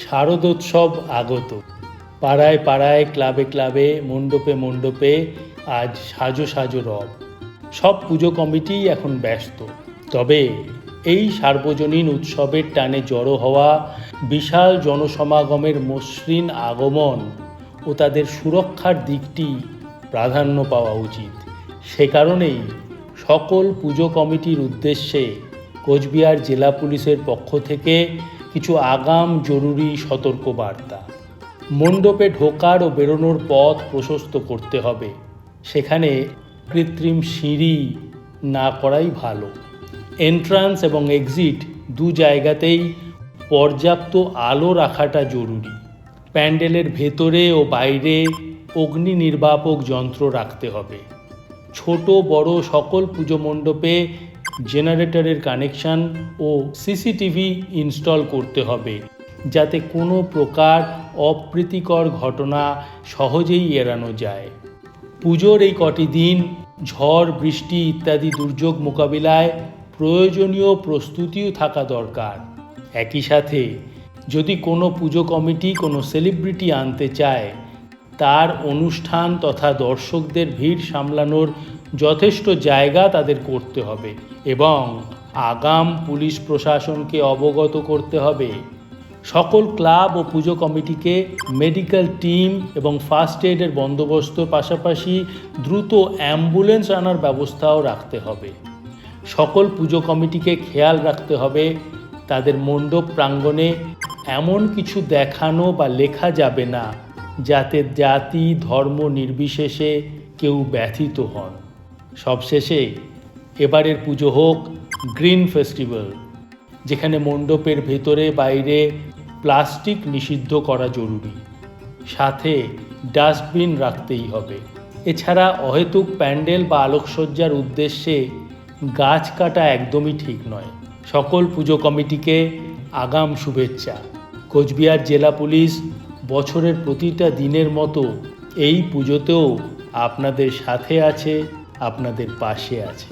শারদোৎসব আগত। পাড়ায় পাড়ায়, ক্লাবে ক্লাবে, মণ্ডপে মণ্ডপে আজ সাজো সাজো রব। সব পুজো কমিটি এখন ব্যস্ত। তবে এই সার্বজনীন উৎসবের টানে জড়ো হওয়া বিশাল জনসমাগমের মসৃণ আগমন ও তাদের সুরক্ষার দিকটি প্রাধান্য পাওয়া উচিত। সে কারণেই সকল পুজো কমিটির উদ্দেশ্যে কোচবিহার জেলা পুলিশের পক্ষ থেকে কিছু আগাম জরুরি সতর্কবার্তা। মণ্ডপে ঢোকার ও বেরোনোর পথ প্রশস্ত করতে হবে। সেখানে কৃত্রিম সিঁড়ি না করাই ভালো। এন্ট্রান্স এবং এক্সিট দু জায়গাতেই পর্যাপ্ত আলো রাখাটা জরুরি। প্যান্ডেলের ভেতরে ও বাইরে অগ্নি নির্বাপক যন্ত্র রাখতে হবে। ছোট বড় সকল পুজো মণ্ডপে জেনারেটরের কানেকশন ও সিসিটিভি ইনস্টল করতে হবে, যাতে কোনো প্রকার অপ্রীতিকর ঘটনা সহজেই এড়ানো যায়। পুজোর এই কটি দিন ঝড় বৃষ্টি ইত্যাদি দুর্যোগ মোকাবিলায় প্রয়োজনীয় প্রস্তুতিও থাকা দরকার। একই সাথে যদি কোনো পুজো কমিটি কোনো সেলিব্রিটি আনতে চায়, তার অনুষ্ঠান তথা দর্শকদের ভিড় সামলানোর যথেষ্ট জায়গা তাদের করতে হবে এবং আগাম পুলিশ প্রশাসনকে অবগত করতে হবে। সকল ক্লাব ও পুজো কমিটিকে মেডিকেল টিম এবং ফার্স্ট এইডের বন্দোবস্তর পাশাপাশি দ্রুত অ্যাম্বুলেন্স আনার ব্যবস্থাও রাখতে হবে। সকল পুজো কমিটিকে খেয়াল রাখতে হবে তাদের মণ্ডপ প্রাঙ্গণে এমন কিছু দেখানো বা লেখা যাবে না যাতে জাতি ধর্ম নির্বিশেষে কেউ ব্যথিত হন। সবশেষে এবারের পুজো হোক গ্রিন ফেস্টিভ্যাল, যেখানে মণ্ডপের ভেতরে বাইরে প্লাস্টিক নিষিদ্ধ করা জরুরি। সাথে ডাস্টবিন রাখতেই হবে। এছাড়া অহেতুক প্যান্ডেল বা আলোকসজ্জার উদ্দেশ্যে গাছ কাটা একদমই ঠিক নয়। সকল পুজো কমিটিকে আগাম শুভেচ্ছা। কোচবিহার জেলা পুলিশ বছরের প্রতিটা দিনের মতো এই পুজোতেও আপনাদের সাথে আছে, আপনাদের পাশে আছে।